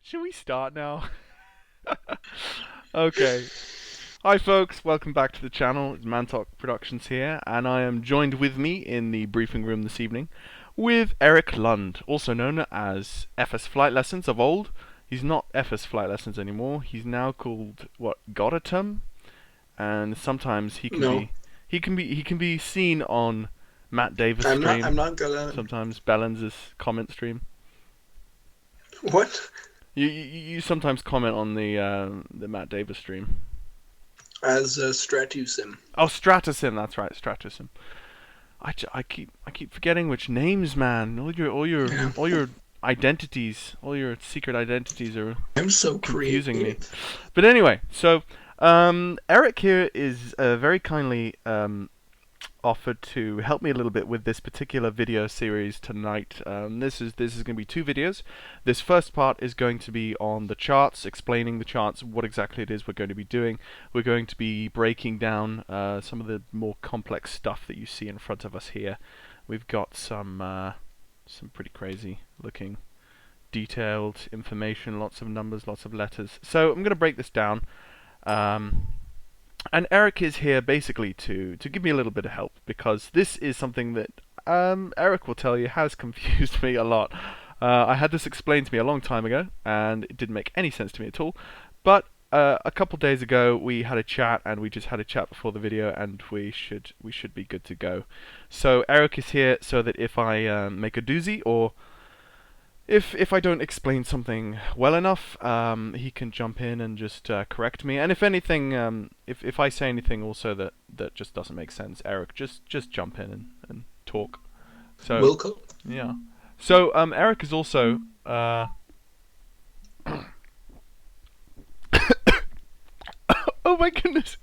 Should we start now? Okay. Hi folks, welcome back to the channel. It's Mantalk Productions here, and I am joined with me in the briefing room this evening with Eric Lund, also known as FS Flight Lessons of old. He's not FS Flight Lessons anymore. He's now called Godatum, and sometimes No, he can be seen on Matt Davis' I'm not. I'm stream, not gonna. sometimes Bellens' comment stream. What? You sometimes comment on the Matt Davis stream. As Stratusim. Oh, Stratusim, that's right, Stratusim. I keep forgetting which names, man. Yeah, All your identities, all your secret identities are I'm so confusing me. creative. But anyway, so Eric here is very kindly offered to help me a little bit with this particular video series tonight. This is going to be two videos. This first part is going to be on the charts, explaining the charts, what exactly it is we're going to be doing. We're going to be breaking down some of the more complex stuff that you see in front of us here. We've got some pretty crazy looking detailed information, lots of numbers, lots of letters. So I'm going to break this down. Um, and Eric is here basically to give me a little bit of help because this is something that Eric will tell you has confused me a lot. I had this explained to me a long time ago, and it didn't make any sense to me at all. But a couple days ago, we had a chat, and we just had a chat before the video, and we should be good to go. So Eric is here so that if I make a doozy or if I don't explain something well enough, he can jump in and just correct me. And if anything, if I say anything also that just doesn't make sense, Eric, just jump in and talk. So Wilco. yeah. So Eric is also oh my goodness,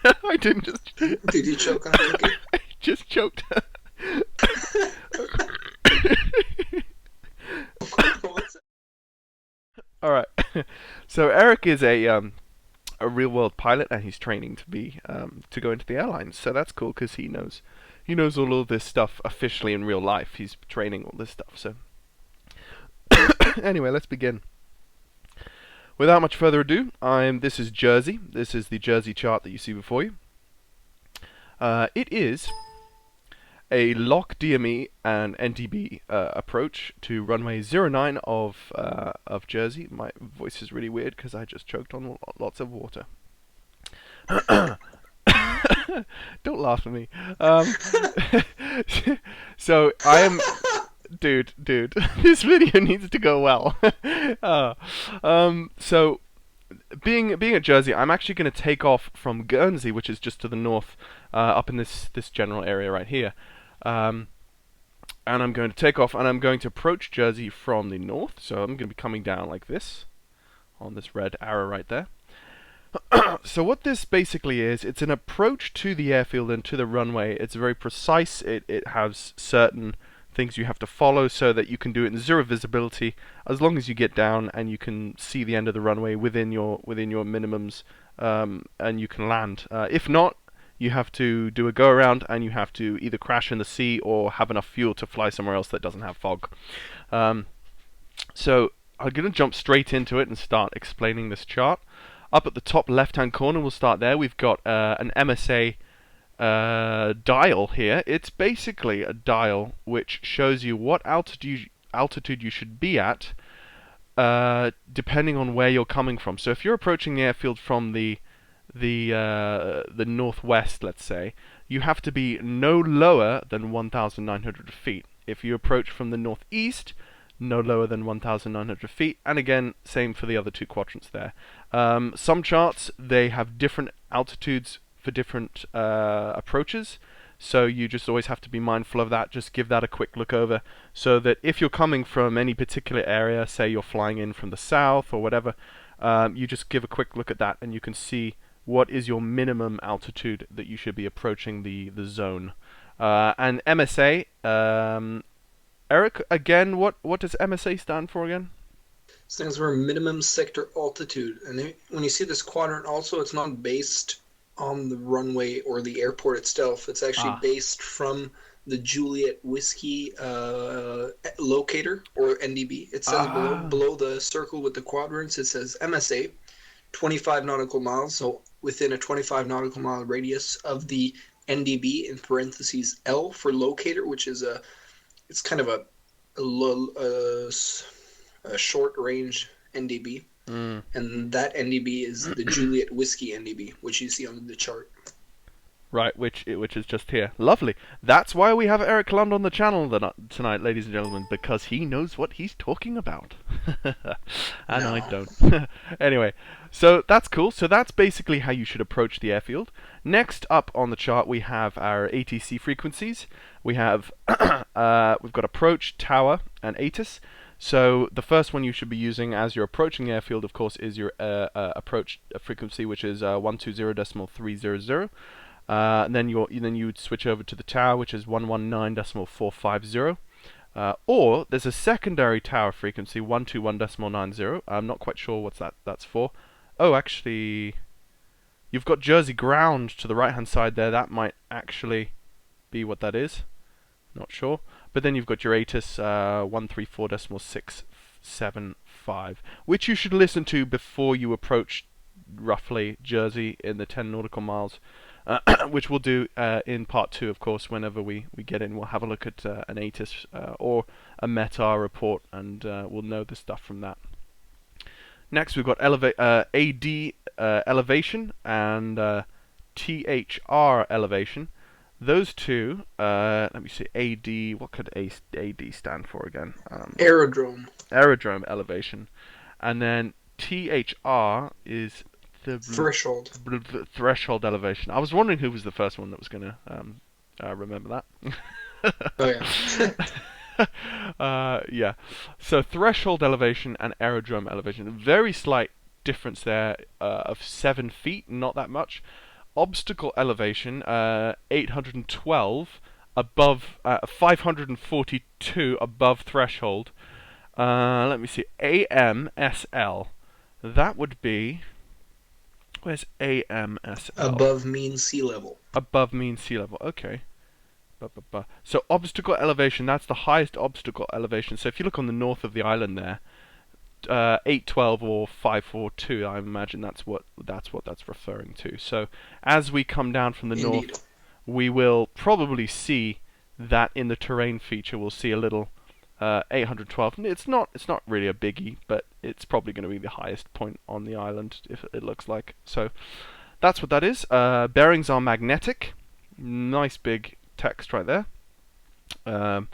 I didn't just Did you choke on a cookie? I just choked. What's that? All right. So Eric is a real world pilot, and he's training to be to go into the airlines. So that's cool because he knows all of this stuff officially in real life. He's training all this stuff. So anyway, let's begin. Without much further ado, this is Jersey. This is the Jersey chart that you see before you. It is a LOC DME and NDB approach to runway 09 of Jersey. My voice is really weird because I just choked on lots of water. Don't laugh at me. So I am, dude. This video needs to go well. uh, so being at Jersey, I'm actually going to take off from Guernsey, which is just to the north, up in this general area right here. Um, and I'm going to take off, and I'm going to approach Jersey from the north. So I'm going to be coming down like this on this red arrow right there. So what this basically is, it's an approach to the airfield and to the runway. It's very precise. It has certain things you have to follow so that you can do it in zero visibility as long as you get down and you can see the end of the runway within your minimums, and you can land. If not, you have to do a go around and you have to either crash in the sea or have enough fuel to fly somewhere else that doesn't have fog. So I'm going to jump straight into it and start explaining this chart. Up at the top left-hand corner, we'll start there. We've got an Msa dial here. It's basically a dial which shows you what altitude you should be at, depending on where you're coming from. So if you're approaching the airfield from the northwest, let's say, you have to be no lower than 1,900 feet. If you approach from the northeast, no lower than 1,900 feet, and again, same for the other two quadrants there. Some charts, they have different altitudes for different approaches, so you just always have to be mindful of that. Just give that a quick look over, so that if you're coming from any particular area, say you're flying in from the south or whatever, you just give a quick look at that and you can see what is your minimum altitude that you should be approaching the zone. And MSA, Eric, again, what does MSA stand for again? Stands for minimum sector altitude. And when you see this quadrant, also, it's not based on the runway or the airport itself. It's actually Ah, based from the Juliet Whiskey locator, or NDB. It says Ah. below the circle with the quadrants, it says MSA, 25 nautical miles. So within a 25 nautical mile radius of the NDB, in parentheses L for locator, which is it's kind of a short range NDB. Mm. And that NDB is the Juliet Whiskey NDB, which you see on the chart. Right, which is just here. Lovely. That's why we have Eric Lund on the channel tonight, ladies and gentlemen, because he knows what he's talking about. And I No. don't. Anyway, so that's cool. So that's basically how you should approach the airfield. Next up on the chart, we have our ATC frequencies. We have we've got approach, tower, and ATIS. So the first one you should be using as you're approaching the airfield, of course, is your approach frequency, which is 120.300. And then you would switch over to the tower, which is 119.450. Or there's a secondary tower frequency, 121.90. I'm not quite sure what that's for. Oh, actually, you've got Jersey ground to the right-hand side there. That might actually be what that is. Not sure. But then you've got your ATIS 134.675, which you should listen to before you approach roughly Jersey in the 10 nautical miles. Which we'll do in part 2, of course. Whenever we get in, we'll have a look at an ATIS or a METAR report, and we'll know the stuff from that. Next, we've got AD elevation and THR elevation. Those two, let me see, AD, what could AD stand for again? Aerodrome. Aerodrome elevation. And then THR is the Threshold. threshold elevation. I was wondering who was the first one that was going to remember that. Oh yeah. Yeah. So threshold elevation and aerodrome elevation. Very slight difference there of 7 feet, not that much. Obstacle elevation, 812 above, 542 above threshold. Let me see, AMSL. That would be... Where's AMSL? Above mean sea level. Above mean sea level. Okay. So obstacle elevation, that's the highest obstacle elevation. So if you look on the north of the island there, 812 or 542, I imagine that's what that's referring to. So as we come down from the Indeed. north, we will probably see that in the terrain feature. We'll see a little 812. It's not really a biggie, but it's probably going to be the highest point on the island, if it looks like. So that's what that is. Bearings are magnetic. Nice big text right there. And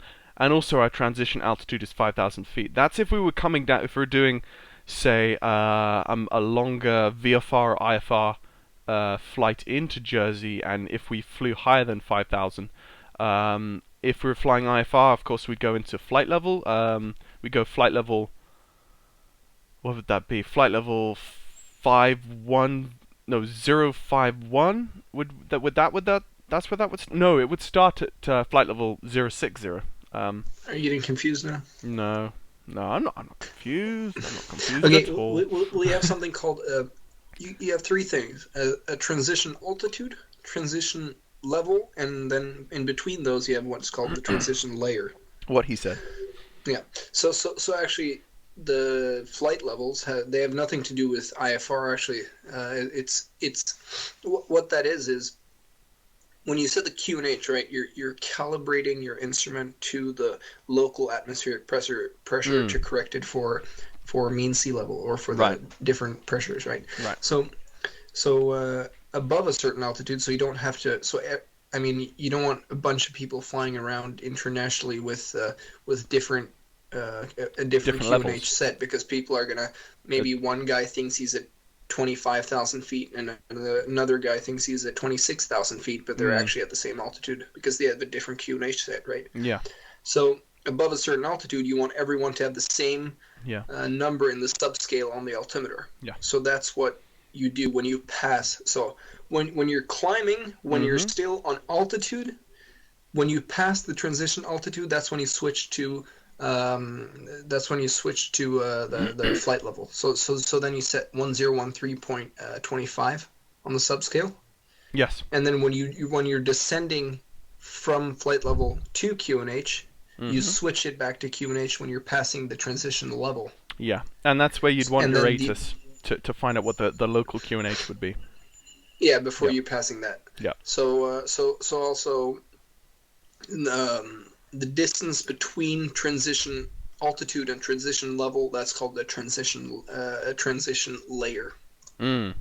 also our transition altitude is 5,000 feet. That's if we were coming down, if we were doing, say, a longer VFR or IFR flight into Jersey, and if we flew higher than 5,000. If we were flying IFR, of course, we'd go into flight level. We go flight level. What would that be? Flight level 051. That's where that would. No, it would start at flight level 060. Are you getting confused now? No, I'm not confused. I'm not confused Okay, at all. we have something called you have 3 things: a transition altitude, transition level, and then in between those you have what's called the transition layer. What he said. Yeah. So actually, the flight levels they have nothing to do with IFR. Actually, it's what that is when you set the QNH, right? You're calibrating your instrument to the local atmospheric pressure to correct it for mean sea level, or for the different pressures, right? Right. So above a certain altitude, so you don't have to. So I mean, you don't want a bunch of people flying around internationally with different a different QNH levels. set, because people are gonna, maybe one guy thinks he's at 25,000 feet and another guy thinks he's at 26,000 feet, but they're actually at the same altitude because they have a different QNH set, right? Yeah. So above a certain altitude, you want everyone to have the same number in the subscale on the altimeter. Yeah. So that's what you do when you pass. So when you're climbing, when you're still on altitude, when you pass the transition altitude, that's when you switch to the flight level. So then you set 1013.25 on the subscale. Yes. And then when you're descending from flight level to QNH, you Mm-hmm. switch it back to QNH when you're passing the transition level. Yeah, and that's where you'd want And your then the ATIS to find out what the local QNH would be. yeah, before Yep. you passing that. Yep. So also the distance between transition altitude and transition level, that's called a transition layer. Mm.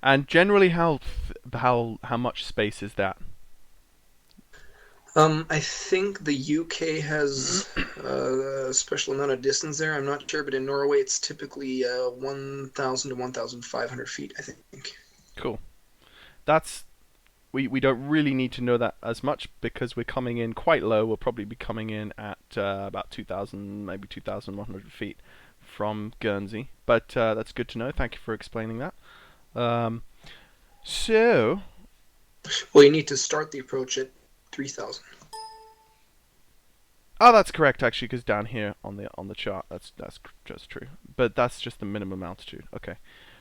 And generally, how much space is that? I think the UK has a special amount of distance there. I'm not sure, but in Norway it's typically 1,000 to 1,500 feet, I think. Cool. That's we don't really need to know that as much because we're coming in quite low. We'll probably be coming in at about 2,000, maybe 2,100 feet from Guernsey. But that's good to know. Thank you for explaining that. Um, so, Well, you need to start the approach at 3,000. oh, that's correct actually, because down here on the chart, that's just true. But that's just the minimum altitude. Okay,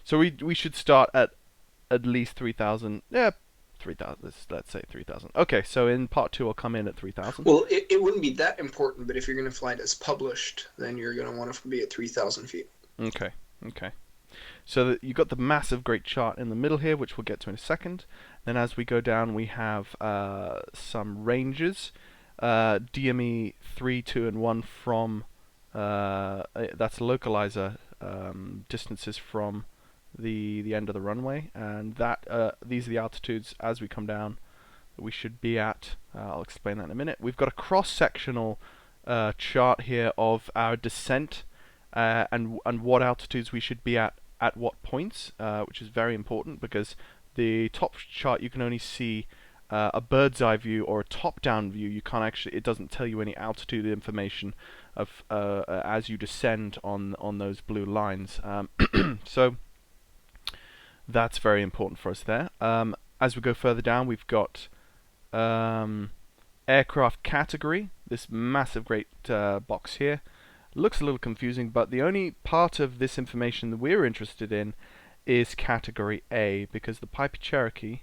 so we should start at least 3,000. Yeah, 3,000. Let's say 3,000. Okay, so in part two, I'll come in at 3,000. Well, it wouldn't be that important, but if you're going to fly it as published, then you're going to want to be at 3,000 feet. Okay, okay. So you've got the massive great chart in the middle here, which we'll get to in a second. Then as we go down, we have some ranges. DME 3, 2, and 1 from, that's localizer distances from the end of the runway. And these are the altitudes as we come down that we should be at. I'll explain that in a minute. We've got a cross-sectional chart here of our descent and what altitudes we should be at what points, which is very important because the top chart you can only see a bird's eye view or a top-down view. You can't actually, it doesn't tell you any altitude information of as you descend on those blue lines. So that's very important for us there. As we go further down, we've got aircraft category, this massive great box here. Looks a little confusing, but the only part of this information that we're interested in is category A, because the Piper Cherokee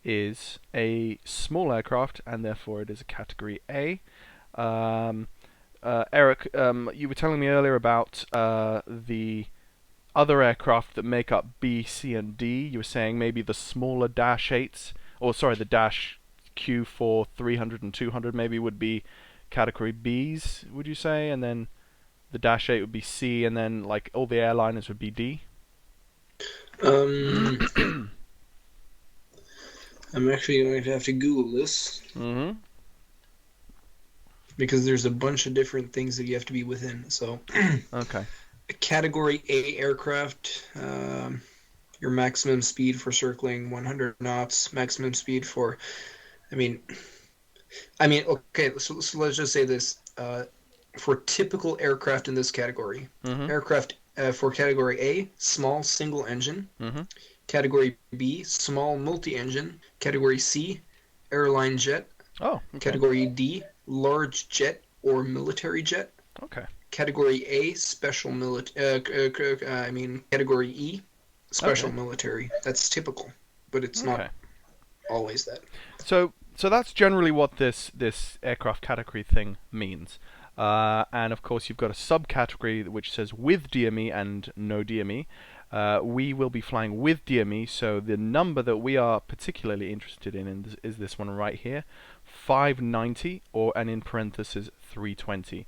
is a small aircraft and therefore it is a category A. Eric, you were telling me earlier about the other aircraft that make up B, C, and D. You were saying maybe the smaller Dash 8s, or sorry, the Dash Q4 300 and 200 maybe would be category Bs, would you say? And then the Dash 8 would be C, and then like all the airliners would be D? I'm actually going to have to Google this. Mm-hmm. Because there's a bunch of different things that you have to be within. So, Okay. a Category A aircraft, your maximum speed for circling 100 knots, maximum speed for, I mean, okay, so let's just say this. For typical aircraft in this category, Mm-hmm. aircraft for Category A, small single engine. Mm-hmm. Category B, small multi-engine. Category C, airline jet. Oh, okay. Category D, large jet or military jet. Okay. Category A, special Category E, special Okay. military. That's typical, but it's not Okay. always that. So that's generally what this aircraft category thing means. And of course, you've got a subcategory which says with DME and no DME. We will be flying with DME, so the number that we are particularly interested in is this one right here, 590, and in parentheses 320.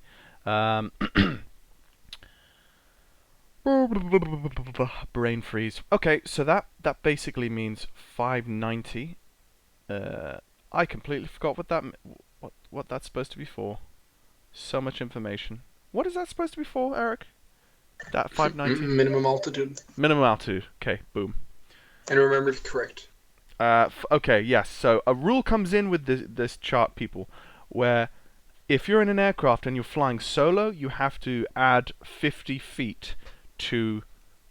Brain freeze. Okay, so that basically means 590. I completely forgot what that's supposed to be for. So much information. What is that supposed to be for, Eric? That 590? Minimum altitude. Minimum altitude. Okay, boom. And remember, correct. Okay, yes. So a rule comes in with this chart, people, where if you're in an aircraft and you're flying solo, you have to add 50 feet to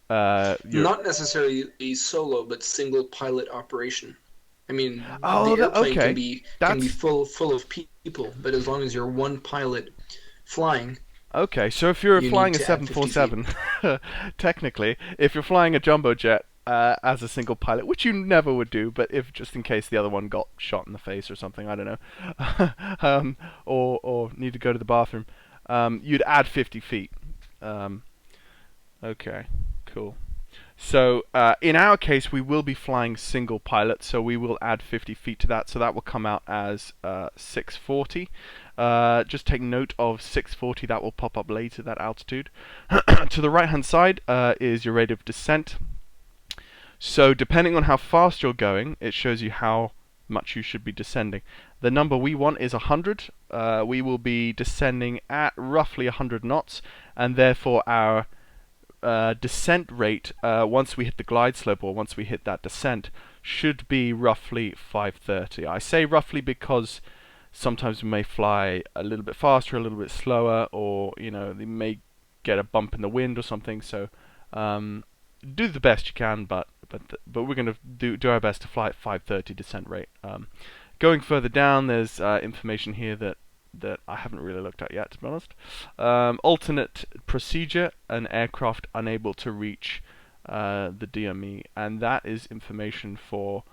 your... Not necessarily a solo, but single pilot operation. I mean, Oh, the airplane okay. can be That's... full of people, but as long as you're one pilot flying. Okay, so if you're You flying need a to add 50 747, technically, if you're flying a jumbo jet, as a single pilot, which you never would do, but if just in case the other one got shot in the face or something, I don't know, or need to go to the bathroom, you'd add 50 feet. Okay, cool. So in our case, we will be flying single pilot, so we will add 50 feet to that, so that will come out as 640. Just take note of 640, that will pop up later, that altitude. To the right hand side is your rate of descent. So depending on how fast you're going, it shows you how much you should be descending. The number we want is 100. We will be descending at roughly 100 knots, and therefore our descent rate, once we hit the glide slope, or once we hit that descent, should be roughly 530. I say roughly because sometimes we may fly a little bit faster, a little bit slower, or they may get a bump in the wind or something. So do the best you can, but we're going to do our best to fly at 530 descent rate. Going further down, there's information here that I haven't really looked at yet, to be honest. Alternate procedure: an aircraft unable to reach the DME, and that is information for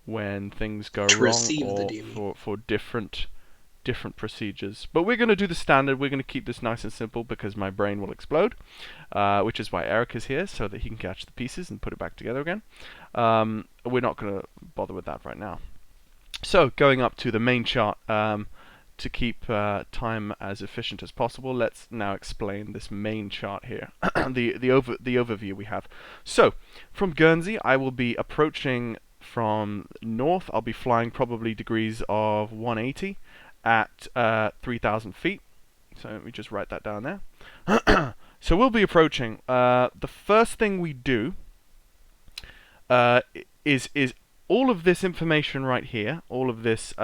when things go wrong, or for different procedures. But we're going to do the standard. We're going to keep this nice and simple because my brain will explode, which is why Eric is here, so that he can catch the pieces and put it back together again. We're not going to bother with that right now. So going up to the main chart, to keep time as efficient as possible, let's now explain this main chart here, the overview we have. So from Guernsey, I will be approaching from north. I'll be flying probably degrees of 180 at 3,000 feet. So let me just write that down there. So we'll be approaching. The first thing we do is all of this information right here, all of this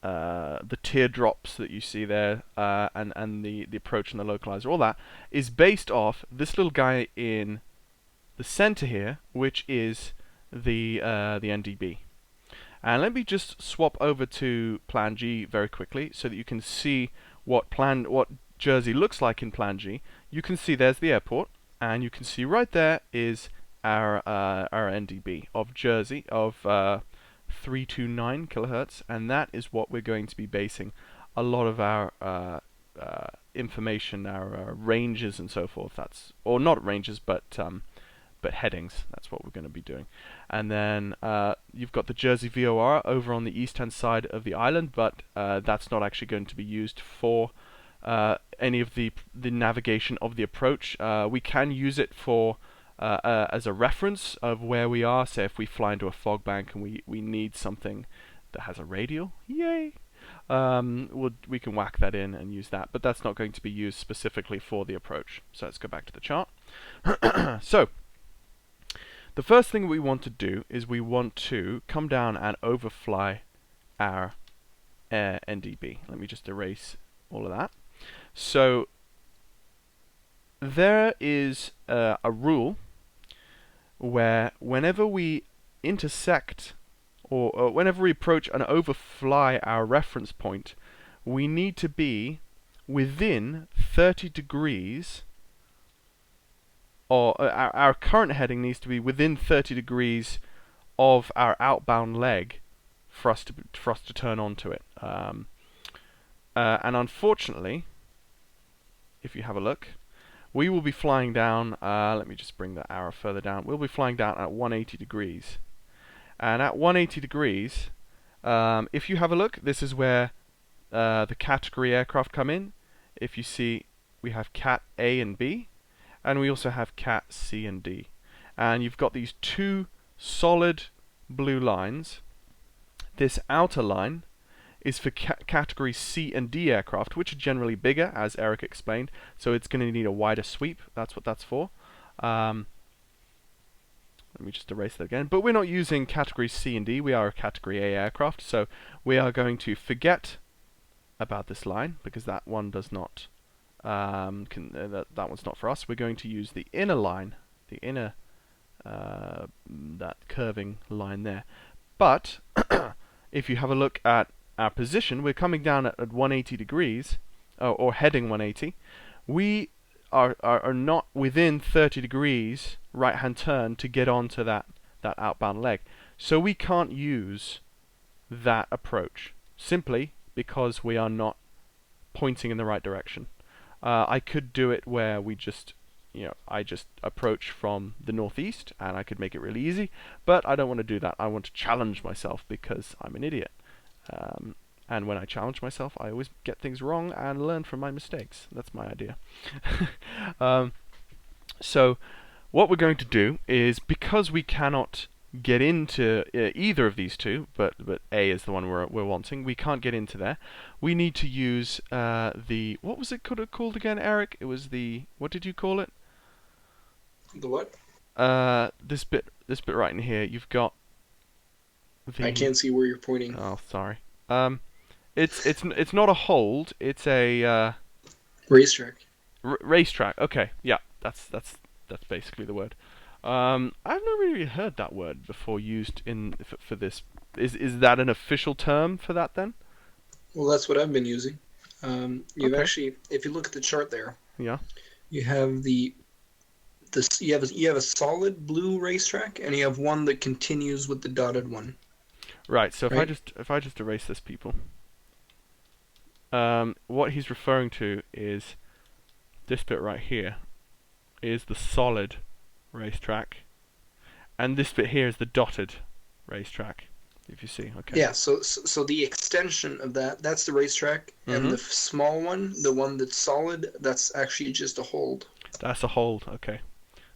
the teardrops that you see there, and the approach and the localizer, all that is based off this little guy in the center here, which is the NDB. And let me just swap over to Plan G very quickly so that you can see what Jersey looks like in Plan G. You can see there's the airport, and you can see right there is our NDB of Jersey of 329 kilohertz, and that is what we're going to be basing a lot of our information, our ranges and so forth. Or not ranges, but headings. That's what we're going to be doing. And then you've got the Jersey VOR over on the east-hand side of the island, but that's not actually going to be used for any of the navigation of the approach. We can use it for as a reference of where we are. Say if we fly into a fog bank and we need something that has a radial, yay! We can whack that in and use that, but that's not going to be used specifically for the approach. So let's go back to the chart. So the first thing we want to do is we want to come down and overfly our NDB. Let me just erase all of that. So there is a rule where whenever we intersect or whenever we approach and overfly our reference point, we need to be within 30 degrees, or our current heading needs to be within 30 degrees of our outbound leg for us to turn onto it. And unfortunately, if you have a look, we will be flying down, let me just bring the arrow further down, we'll be flying down at 180 degrees. And at 180 degrees, if you have a look, this is where the category aircraft come in. If you see, we have Cat A and B, and we also have Cat C and D. And you've got these two solid blue lines. This outer line is for category C and D aircraft, which are generally bigger, as Eric explained, so it's going to need a wider sweep. That's what that's for. Let me just erase that again. But we're not using category C and D, we are a category A aircraft, so we are going to forget about this line, because that one does not, that one's not for us. We're going to use the inner line, the inner, that curving line there. But if you have a look at our position, we're coming down at 180 degrees, or heading 180. We are not within 30 degrees right-hand turn to get onto that outbound leg. So we can't use that approach, simply because we are not pointing in the right direction. I could do it where we just, I just approach from the northeast, and I could make it really easy, but I don't want to do that. I want to challenge myself because I'm an idiot. And when I challenge myself, I always get things wrong and learn from my mistakes. That's my idea. So what we're going to do is, because we cannot get into either of these two, but A is the one we're wanting, we can't get into there. We need to use the, what was it called again, Eric? It was the, what did you call it? The what? This bit right in here. You've got the, I can't see where you're pointing. Oh, sorry. It's not a hold. It's a Racetrack. Racetrack. Okay, yeah, that's basically the word. I've not really heard that word before used for this. Is that an official term for that then? Well, that's what I've been using. You've Okay. actually, if you look at the chart there, Yeah. you have you have a solid blue racetrack, and you have one that continues with the dotted one. Right. So Right. if I just erase this, people, what he's referring to is this bit right here is the solid racetrack, and this bit here is the dotted racetrack. If you see, okay. Yeah, so the extension of that's the racetrack, and the small one, the one that's solid, that's actually just a hold. That's a hold, okay.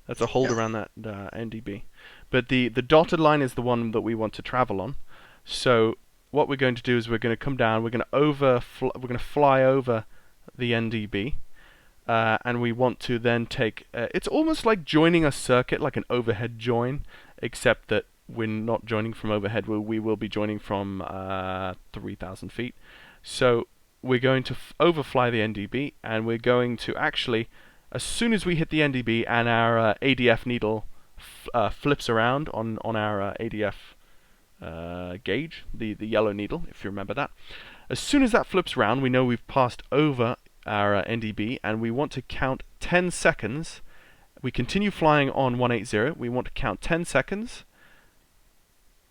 That's a hold Yeah. around that NDB. But the dotted line is the one that we want to travel on. So what we're going to do is we're going to come down, we're going to fly over the NDB, and we want to then take, it's almost like joining a circuit, like an overhead join, except that we're not joining from overhead, we will be joining from 3,000 feet. So we're going to overfly the NDB, and we're going to actually, as soon as we hit the NDB and our ADF needle flips around on our ADF gauge, the yellow needle, if you remember that, as soon as that flips around, we know we've passed over our NDB, and we want to count 10 seconds. We continue flying on 180, we want to count 10 seconds,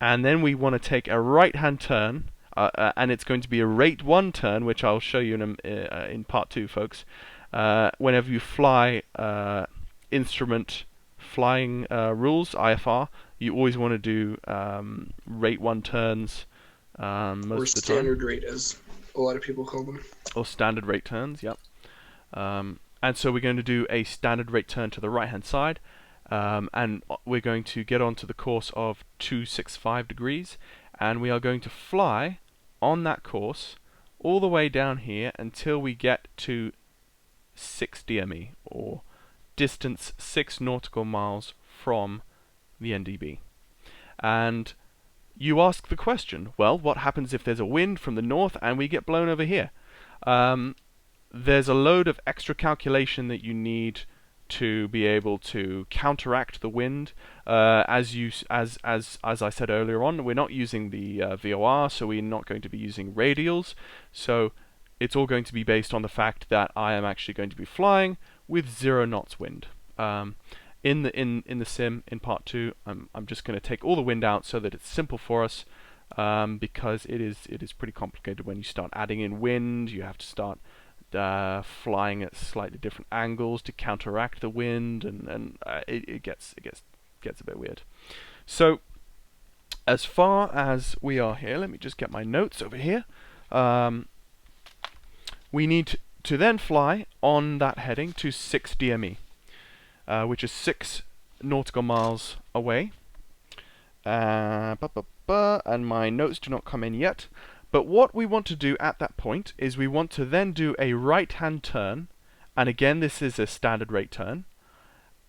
and then we want to take a right-hand turn, and it's going to be a rate 1 turn, which I'll show you in part 2, folks. Whenever you fly instrument flying rules, IFR, you always want to do rate 1 turns most Or of the standard time. rate, as a lot of people call them. Or standard rate turns, yep. And so we're going to do a standard rate turn to the right-hand side, and we're going to get onto the course of 265 degrees, and we are going to fly on that course all the way down here until we get to 6 DME, or distance 6 nautical miles from the NDB. And you ask the question, well, what happens if there's a wind from the north and we get blown over here? There's a load of extra calculation that you need to be able to counteract the wind. As I said earlier on, we're not using the VOR, so we're not going to be using radials. So it's all going to be based on the fact that I am actually going to be flying with 0 knots wind. In the sim in part 2, I'm just going to take all the wind out so that it's simple for us, because it is pretty complicated when you start adding in wind. You have to start flying at slightly different angles to counteract the wind, and it gets a bit weird. So as far as we are here, let me just get my notes over here. We need to then fly on that heading to 6 DME, which is 6 nautical miles away. And my notes do not come in yet. But what we want to do at that point is we want to then do a right-hand turn, and again this is a standard rate turn,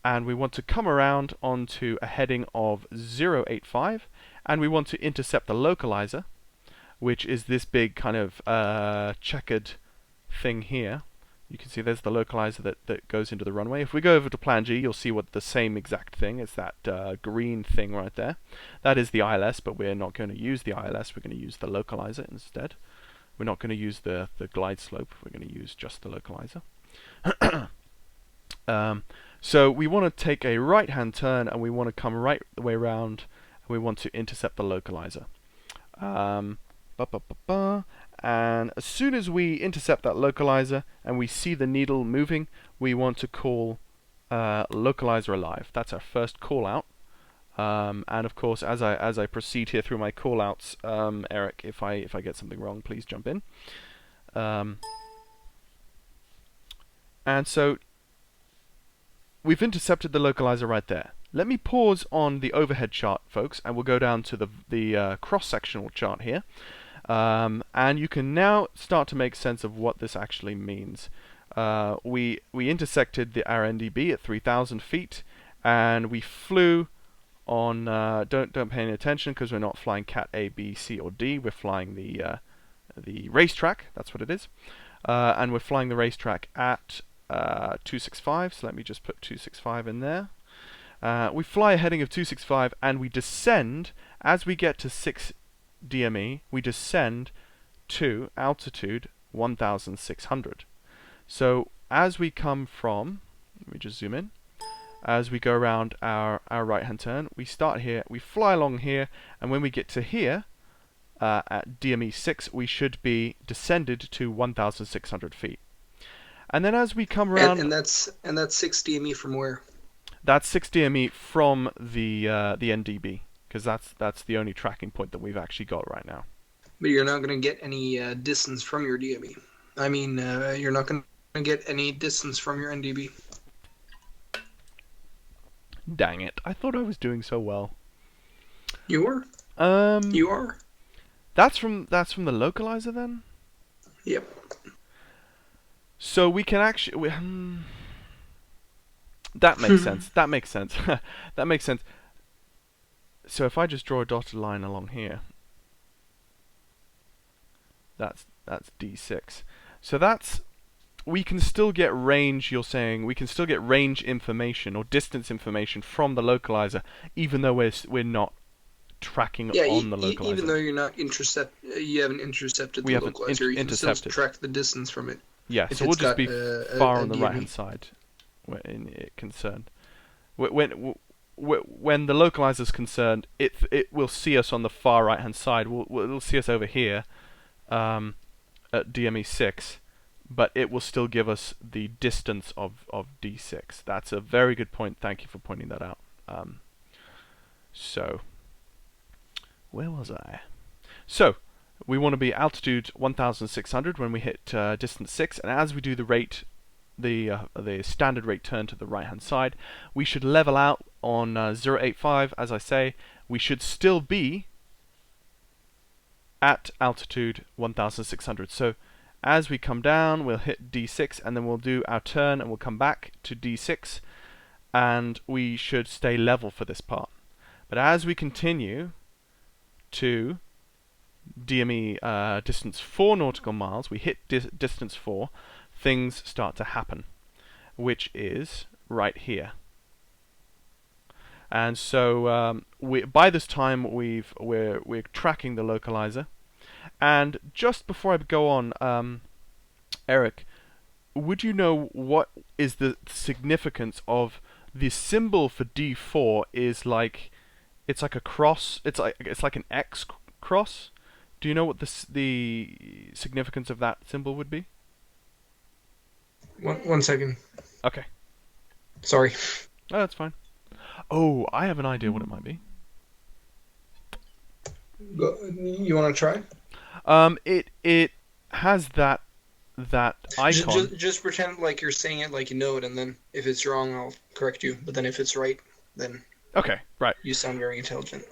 and we want to come around onto a heading of 085, and we want to intercept the localizer, which is this big kind of checkered thing here. You can see there's the localizer that goes into the runway. If we go over to Plan G, you'll see what the same exact thing is, that green thing right there. That is the ILS, but we're not going to use the ILS. We're going to use the localizer instead. We're not going to use the glide slope. We're going to use just the localizer. So we want to take a right-hand turn, and we want to come right the way around, and we want to intercept the localizer. Ba, ba, ba, ba. And as soon as we intercept that localizer and we see the needle moving, we want to call localizer alive. That's our first call out. And of course, as I proceed here through my call outs, Eric, if I get something wrong, please jump in. And so we've intercepted the localizer right there. Let me pause on the overhead chart, folks, and we'll go down to the cross-sectional chart here. And you can now start to make sense of what this actually means. We intersected our NDB at 3,000 feet, and we flew on. Don't pay any attention because we're not flying Cat A, B, C, or D. We're flying the racetrack. That's what it is, and we're flying the racetrack at 265. So let me just put 265 in there. We fly a heading of 265, and we descend as we get to 6 DME. We descend to altitude 1,600. So as we come from, let me just zoom in. As we go around our right-hand turn, we start here, we fly along here, and when we get to here, at DME 6, we should be descended to 1,600 feet. And then as we come around, and that's 6 DME from where? That's 6 DME from the NDB, because that's the only tracking point that we've actually got right now. But you're not going to get any distance from your DME. I mean, you're not going to get any distance from your NDB. Dang it! I thought I was doing so well. You are. You are. That's from the localizer then. Yep. So we can actually. That makes sense. That makes sense. That makes sense. So if I just draw a dotted line along here, that's D6. So that's, we can still get range. You're saying we can still get range information or distance information from the localizer, even though we're not tracking on the localizer. Even though you're not you haven't intercepted the localizer. You can still track the distance from it. Yeah. So we'll just be far on the right hand side. In it concerned, when the localizer is concerned, it will see us on the far right hand side. It'll see us over here at DME 6, but it will still give us the distance of D6. That's a very good point. Thank you for pointing that out. So where was I? So we want to be altitude 1,600 when we hit distance 6, and as we do the standard rate turn to the right hand side, we should level out on 085. As I say, we should still be at altitude 1,600. So as we come down, we'll hit D6, and then we'll do our turn, and we'll come back to D6, and we should stay level for this part. But as we continue to DME distance 4 nautical miles, we hit distance 4, things start to happen, which is right here. And so by this time we're tracking the localizer. And just before I go on, Eric, would you know what is the significance of the symbol for D4? Is like, it's like a cross. It's like an X cross. Do you know what the significance of that symbol would be? One second. Okay. Sorry. Oh, that's fine. Oh, I have an idea what it might be. You want to try? It has that icon. Just pretend like you're saying it like you know it, and then if it's wrong, I'll correct you. But then if it's right, then okay, right. You sound very intelligent.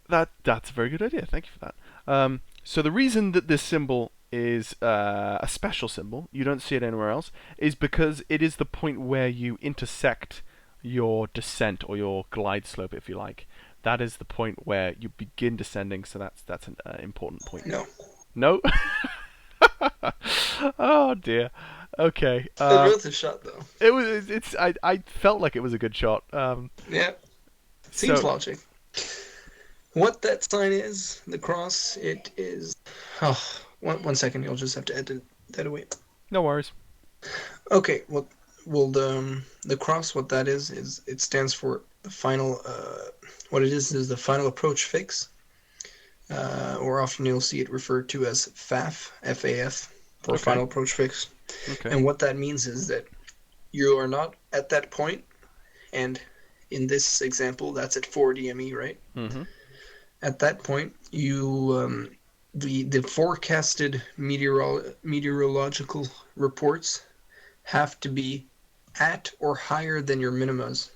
That's a very good idea. Thank you for that. So the reason that this symbol is a special symbol, you don't see it anywhere else, is because it is the point where you intersect your descent or your glide slope, if you like. That is the point where you begin descending, so that's an important point. No. No? Oh dear. Okay. It was a shot though. I felt like it was a good shot. Yeah. Seems logic. What that sign is, the cross, it is. Oh, one second. You'll just have to edit that away. No worries. Okay. Well, Well, the cross, what that is it stands for the final. What it is the final approach fix, or often you'll see it referred to as FAF, FAF, for Okay. final approach fix. Okay. And what that means is that you are not at that point, and in this example, that's at 4 DME, right? Mm-hmm. At that point, you the forecasted meteorological reports have to be at or higher than your minimas.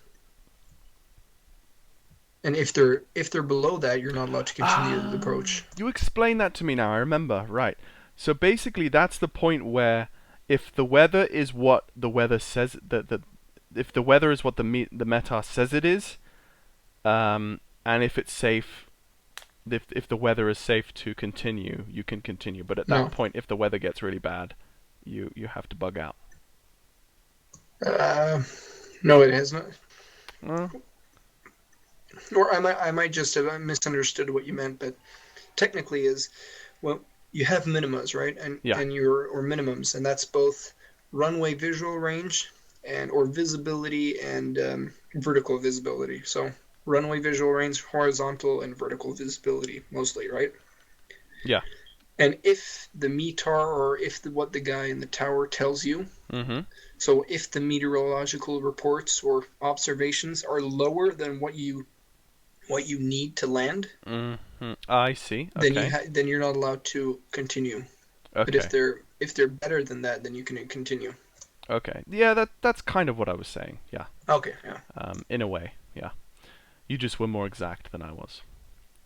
And if they're below that, you're not allowed to continue the approach. You explained that to me now. I remember. Right. So basically, that's the point where if the weather is what the weather says that if the weather is what the METAR says it is, and if it's safe, if the weather is safe to continue, you can continue. But at that No, point, if the weather gets really bad, you have to bug out. uh, no, it has not. Uh, Or I might just have misunderstood what you meant, but technically is, well, you have minimas, right? And yeah. and your or minimums, and that's both runway visual range and or visibility and vertical visibility. So runway visual range, horizontal and vertical visibility mostly, right? Yeah. And if the METAR or if what the guy in the tower tells you, Mm-hmm. so if the meteorological reports or observations are lower than what you need to land, Mm-hmm. I see. then Okay. then you're not allowed to continue. But if Okay. they're better than that, then you can continue. Okay. Yeah, that's kind of what I was saying. Yeah. Okay, yeah. In a way. Yeah. You just were more exact than I was.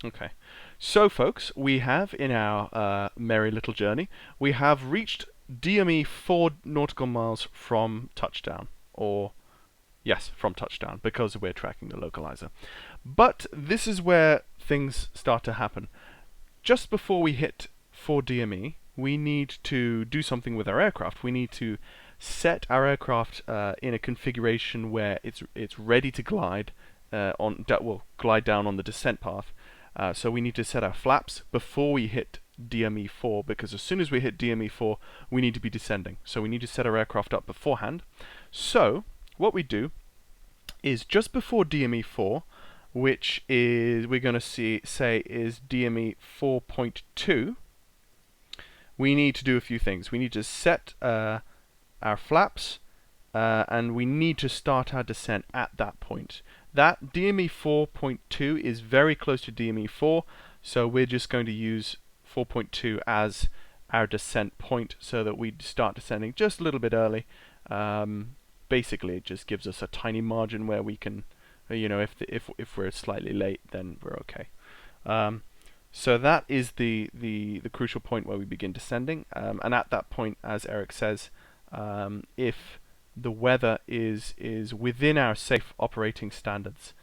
Okay. So, folks, we have in our merry little journey, we have reached DME 4 nautical miles from touchdown, or yes, from touchdown, because we're tracking the localizer. But this is where things start to happen. Just before we hit 4 DME, we need to do something with our aircraft. We need to set our aircraft in a configuration where it's ready to glide glide down on the descent path. So we need to set our flaps before we hit DME 4, because as soon as we hit DME 4, we need to be descending. So we need to set our aircraft up beforehand. So what we do is just before DME 4, which is we're going to say is DME 4.2, we need to do a few things. We need to set our flaps, and we need to start our descent at that point. That DME 4.2 is very close to DME 4, so we're just going to use 4.2 as our descent point so that we start descending just a little bit early. Basically, it just gives us a tiny margin where we can, if we're slightly late, then we're okay. So that is the crucial point where we begin descending, and at that point, as Eric says, if the weather is within our safe operating standards,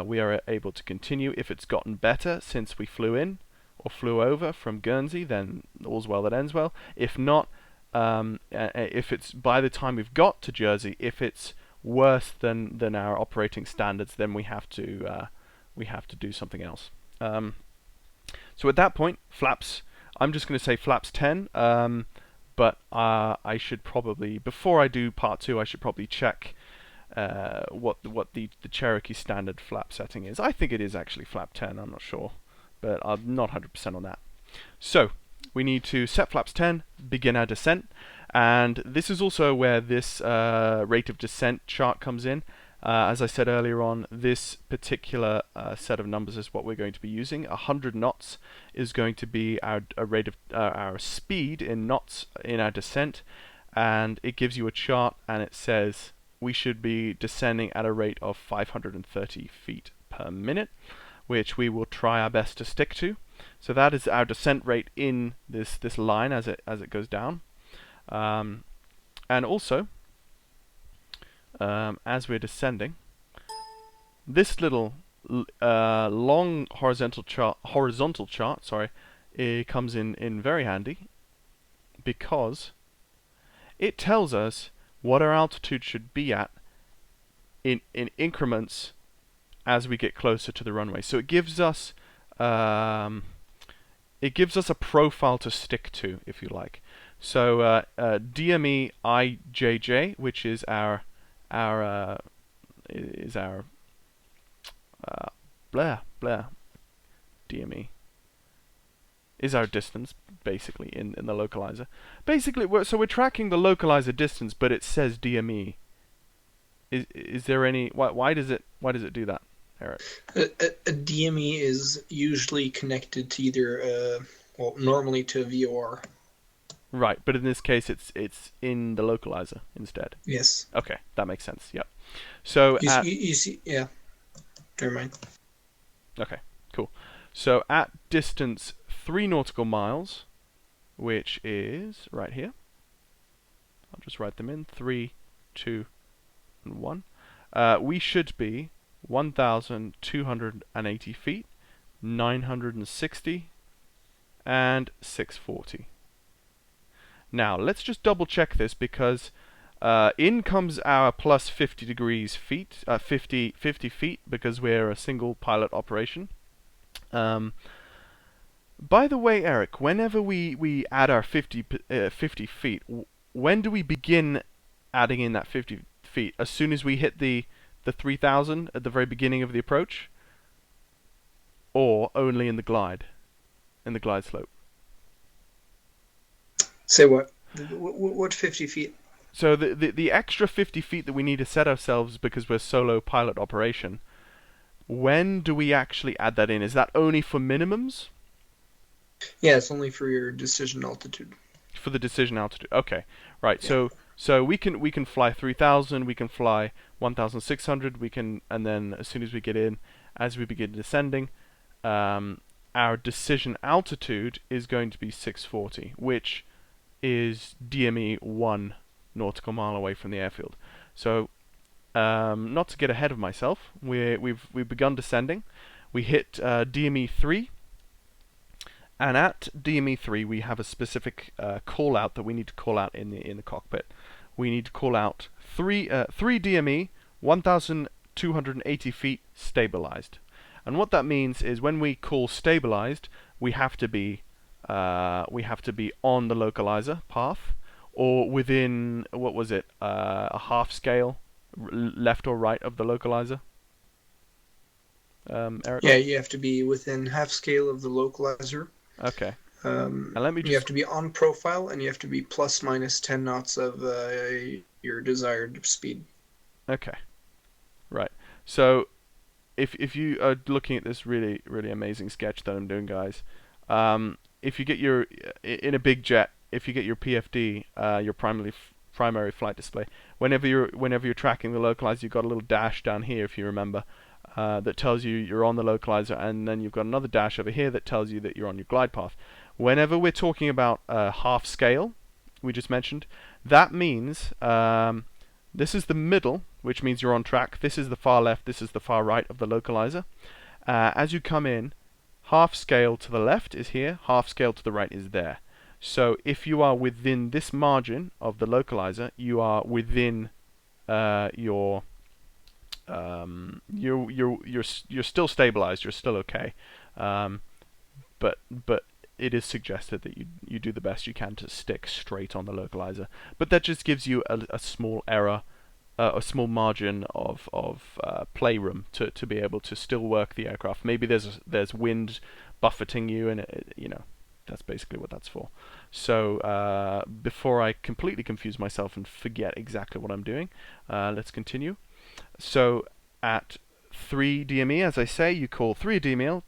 we are able to continue. If it's gotten better since we flew in or flew over from Guernsey, then all's well that ends well. If not, if it's by the time we've got to Jersey, if it's worse than our operating standards, then we have to do something else. So at that point, flaps. I'm just going to say flaps 10. But I should probably, before I do part 2, I should probably check what the Cherokee standard flap setting is. I think it is actually flap 10. I'm not sure, but I'm not 100% on that. So we need to set flaps 10, begin our descent, and this is also where this rate of descent chart comes in. As I said earlier on, this particular set of numbers is what we're going to be using. 100 knots is going to be our rate of our speed in knots in our descent, and it gives you a chart, and it says we should be descending at a rate of 530 feet per minute, which we will try our best to stick to. So that is our descent rate in this line as it goes down, and also. As we're descending, this little long horizontal chart, sorry, it comes in very handy because it tells us what our altitude should be at in increments as we get closer to the runway. So it gives us a profile to stick to, if you like. So DME IJJ, which is our is our blah blah DME is our distance basically in the localizer. Basically, we're tracking the localizer distance, but it says DME. Is there any why does it do that, Eric? A DME is usually connected to either, well, normally to a VOR. Right, but in this case, it's in the localizer instead. Yes. Okay, that makes sense. Yep. So You see, yeah. Never mind. okay, cool. So at distance 3 nautical miles, which is right here. I'll just write them in 3, 2, and 1. We should be 1,280 feet, 960, and 640. Now, let's just double check this because in comes our plus 50 degrees feet, 50 feet because we're a single pilot operation. By the way, Eric, whenever we add our 50 feet, when do we begin adding in that 50 feet? As soon as we hit the 3,000 at the very beginning of the approach? Or only in the glide slope? Say what? What 50 feet? So the extra 50 feet that we need to set ourselves because we're solo pilot operation, when do we actually add that in? Is that only for minimums? Yeah, it's only for your decision altitude. For the decision altitude. Okay. Right. Yeah. So we can fly 3,000, we can fly 1,600, and then as soon as we get in, as we begin descending, our decision altitude is going to be 640, which is DME 1 nautical mile away from the airfield. So, not to get ahead of myself, we've begun descending. We hit DME 3, and at DME 3 we have a specific call out that we need to call out in the cockpit. We need to call out 3 DME 1,280 feet stabilized. And what that means is when we call stabilized, we have to be on the localizer path, or within, what was it, a half scale, left or right of the localizer. Eric? Yeah, you have to be within half scale of the localizer. Okay. And let me You have to be on profile, and you have to be plus minus 10 knots of your desired speed. Okay. Right. So, if you are looking at this really amazing sketch that I'm doing, guys, if you get in a big jet, if you get your PFD, your primary flight display, whenever you're tracking the localizer, you've got a little dash down here, if you remember, that tells you you're on the localizer, and then you've got another dash over here that tells you that you're on your glide path. Whenever we're talking about half scale, we just mentioned, that means this is the middle, which means you're on track. This is the far left, this is the far right of the localizer. As you come in, half scale to the left is here, half scale to the right is there. So if you are within this margin of the localizer, you are within you're still stabilized, you're still okay. But it is suggested that you do the best you can to stick straight on the localizer. But that just gives you a small error, a small margin of playroom to be able to still work the aircraft. Maybe there's wind buffeting you, and that's basically what that's for. So before I completely confuse myself and forget exactly what I'm doing, let's continue. So at 3 DME, as I say, you call 3 DME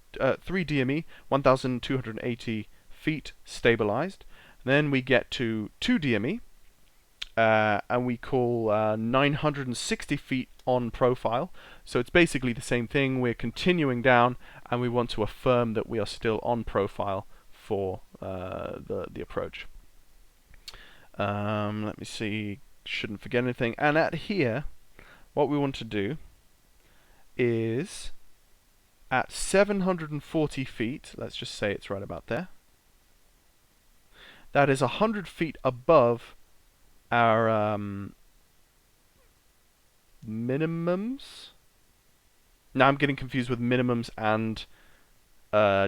1,280 feet stabilized. Then we get to 2 DME, and we call 960 feet on profile. So it's basically the same thing. We're continuing down, and we want to affirm that we are still on profile for the approach. Let me see. Shouldn't forget anything. And at here, what we want to do is at 740 feet, let's just say it's right about there, that is 100 feet above our minimums. Now I'm getting confused with minimums and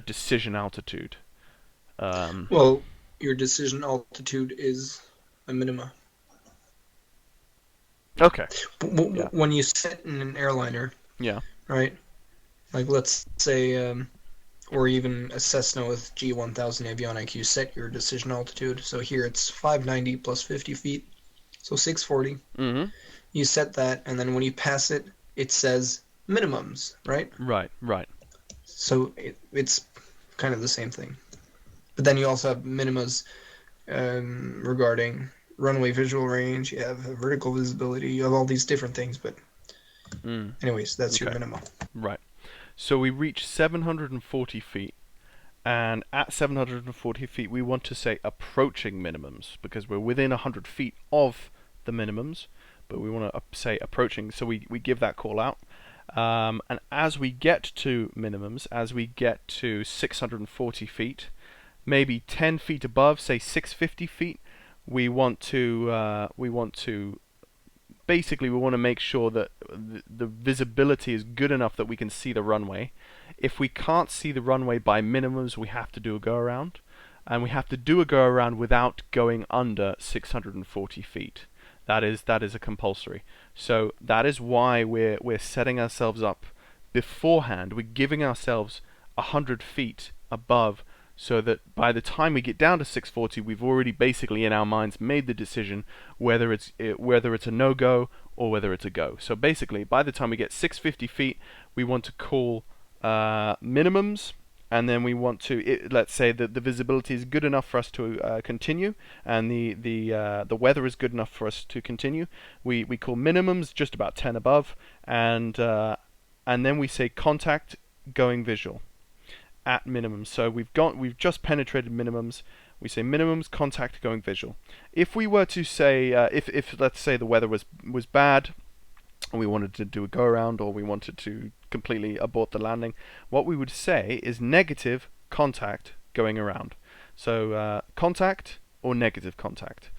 decision altitude. Well, your decision altitude is a minima. Okay. Yeah. When you sit in an airliner, Yeah. right? Like let's say, or even a Cessna with G1000 avionic, you set your decision altitude. So here it's 590 plus 50 feet, so 640. Mm-hmm. You set that, and then when you pass it, it says minimums, right? Right. Right. So it's kind of the same thing. But then you also have minimas regarding runway visual range, you have vertical visibility, you have all these different things. But anyways, that's your Okay. minimum. Right. So we reach 740 feet, and at 740 feet, we want to say approaching minimums because we're within 100 feet of the minimums, but we want to say approaching. So we give that call out. And as we get to minimums, as we get to 640 feet, maybe 10 feet above, say 650 feet, we want to basically we want to make sure that the visibility is good enough that we can see the runway. If we can't see the runway by minimums, we have to do a go around, and we have to do a go around without going under 640 feet. That is a compulsory. So that is why we're setting ourselves up beforehand. We're giving ourselves 100 feet above, so that by the time we get down to 640, we've already basically in our minds made the decision whether it's a no-go or whether it's a go. So basically, by the time we get 650 feet, we want to call minimums, and then we want to, let's say that the visibility is good enough for us to continue, and the weather is good enough for us to continue. We call minimums just about 10 above, and then we say contact going visual at minimum. So we've just penetrated minimums. We say minimums, contact going visual. If we were to say if let's say the weather was bad, and we wanted to do a go around, or we wanted to completely abort the landing, what we would say is negative contact going around. So contact or negative contact.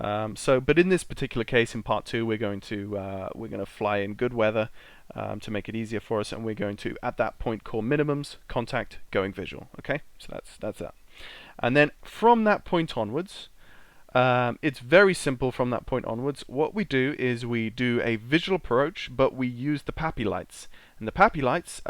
But in this particular case, in part 2, we're going to fly in good weather to make it easier for us, and we're going to at that point call minimums, contact, going visual. Okay, so that's that. And then from that point onwards, it's very simple. From that point onwards, what we do is we do a visual approach, but we use the Pappy Lights. And the Pappy Lights,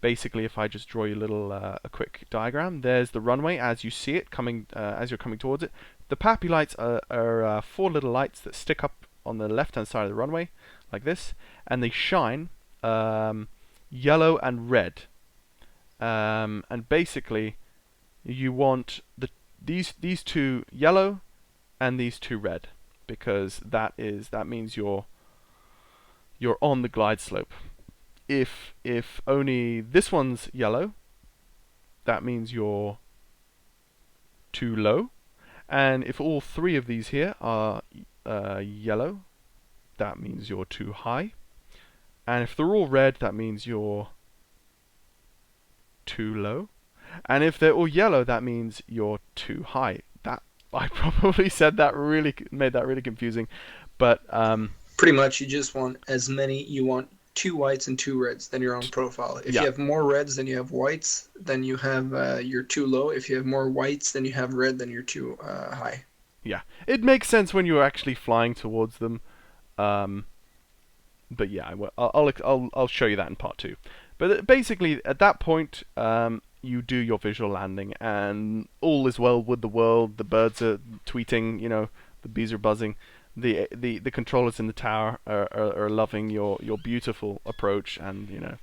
basically, if I just draw you a quick diagram, there's the runway as you see it coming, as you're coming towards it. The Pappy Lights are 4 little lights that stick up on the left-hand side of the runway, like this, and they shine yellow and red. And basically, you want these 2 yellow and these 2 red, because that means you're on the glide slope. If only this one's yellow, that means you're too low, and if all 3 of these here are yellow, that means you're too high, and if they're all red, that means you're too low, and if they're all yellow, that means you're too high. That I probably made that really confusing, but Pretty much, you just want as many. You want 2 whites and 2 reds, then you're on profile. If yeah. you have more reds than you have whites, then you have you're too low. If you have more whites than you have red, then you're too high. Yeah, it makes sense when you're actually flying towards them. But yeah, I'll show you that in part 2. But basically, at that point, you do your visual landing, and all is well with the world. The birds are tweeting, the bees are buzzing. The controllers in the tower are loving your beautiful approach, and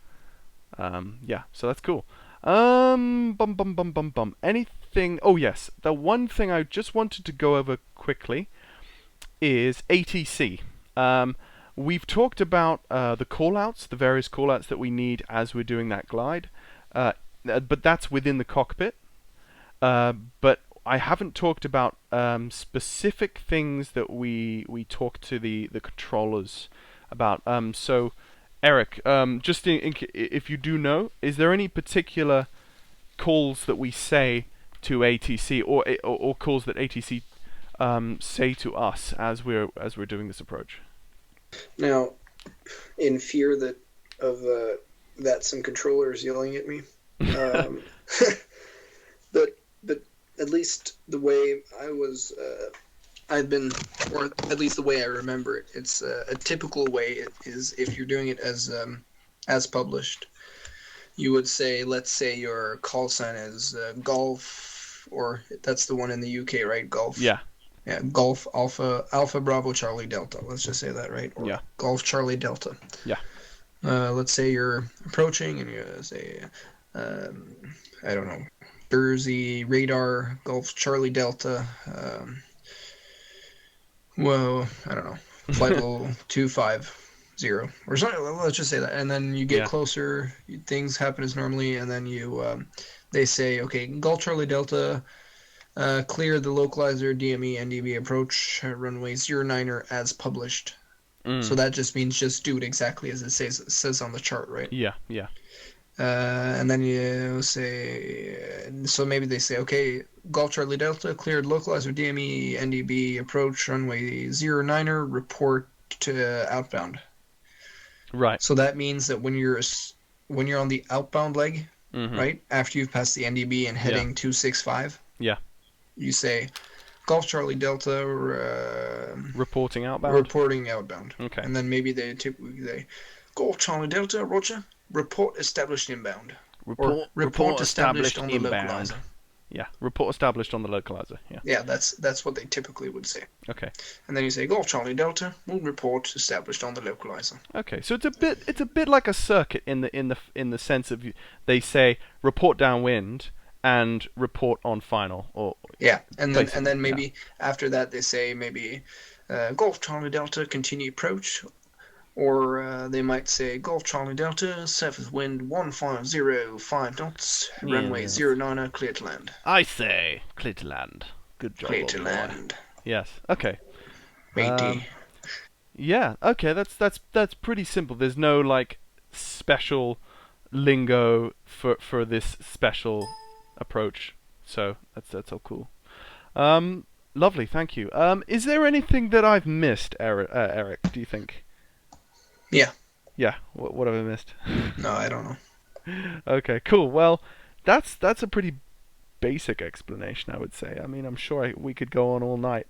yeah, so that's cool. Anything? Oh yes, the one thing I just wanted to go over quickly is ATC. We've talked about the callouts, the various callouts that we need as we're doing that glide, but that's within the cockpit. But I haven't talked about specific things that we talk to the controllers about. So, Eric, just if you do know, is there any particular calls that we say to ATC, or calls that ATC say to us as we're doing this approach? Now, in fear that some controller is yelling at me, but at least the way I've been, or at least the way I remember it, it's a typical way is if you're doing it as published, you would say, let's say your call sign is Golf, or that's the one in the UK, right? Golf. Yeah. Yeah, Golf Alpha Bravo Charlie Delta. Let's just say that, right? Or Yeah. Golf Charlie Delta. Yeah. Let's say you're approaching and you say, I don't know, Jersey Radar Golf Charlie Delta. Well, I don't know, flight level 250 or something. Let's just say that, and then you get Yeah. closer. Things happen as normally, and then they say, okay, Golf Charlie Delta. Clear the localizer DME NDB approach runway 09er as published. So that just means just do it exactly as it says on the chart, right? Yeah. Yeah. And then you say, so maybe they say, okay, Golf Charlie Delta cleared localizer DME NDB approach runway 09er report to outbound. Right. So that means that when you're on the outbound leg, right, after you've passed the NDB and heading 265. Yeah. You say, Golf Charlie Delta reporting outbound. Reporting outbound. Okay. And then maybe they say, Golf Charlie Delta, Roger. Report established inbound. Report established on the localizer. Yeah. Report established on the localizer. Yeah. Yeah, that's what they typically would say. Okay. And then you say, Golf Charlie Delta will report established on the localizer. Okay. So it's a bit like a circuit in the sense of they say report downwind and report on final, or yeah, and then maybe after that they say maybe Golf Charlie Delta continue approach, or they might say Golf Charlie Delta surface wind 150 knots, runway 09 clear to land. I say clear to land. Good job. Clear to land. Yes. Okay. Matey. Yeah. Okay. That's pretty simple. There's no like special lingo for this special approach, so that's all cool. Lovely, thank you. Is there anything that I've missed, Eric? Do you think? Yeah. Yeah. What have I missed? No, I don't know. Okay, cool. Well, that's a pretty basic explanation, I would say. I mean, I'm sure we could go on all night.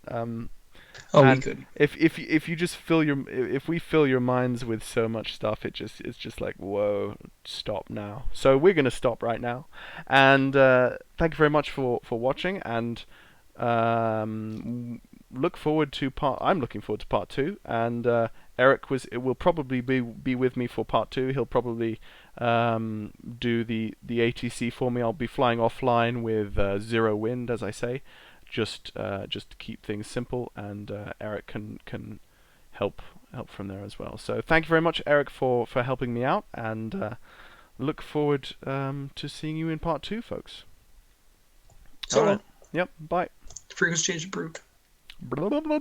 We could. If you just if we fill your minds with so much stuff, it's just like, whoa, stop now. So we're gonna stop right now, and thank you very much for watching, and I'm looking forward to part 2, and Eric will probably be with me for part 2. He'll probably do the ATC for me. I'll be flying offline with 0 wind, as I say. Just to keep things simple, and Eric can help from there as well. So thank you very much, Eric, for helping me out, and look forward to seeing you in part 2, folks. So, all right. Yep. Bye. Frequency change approved. Blah, blah, blah.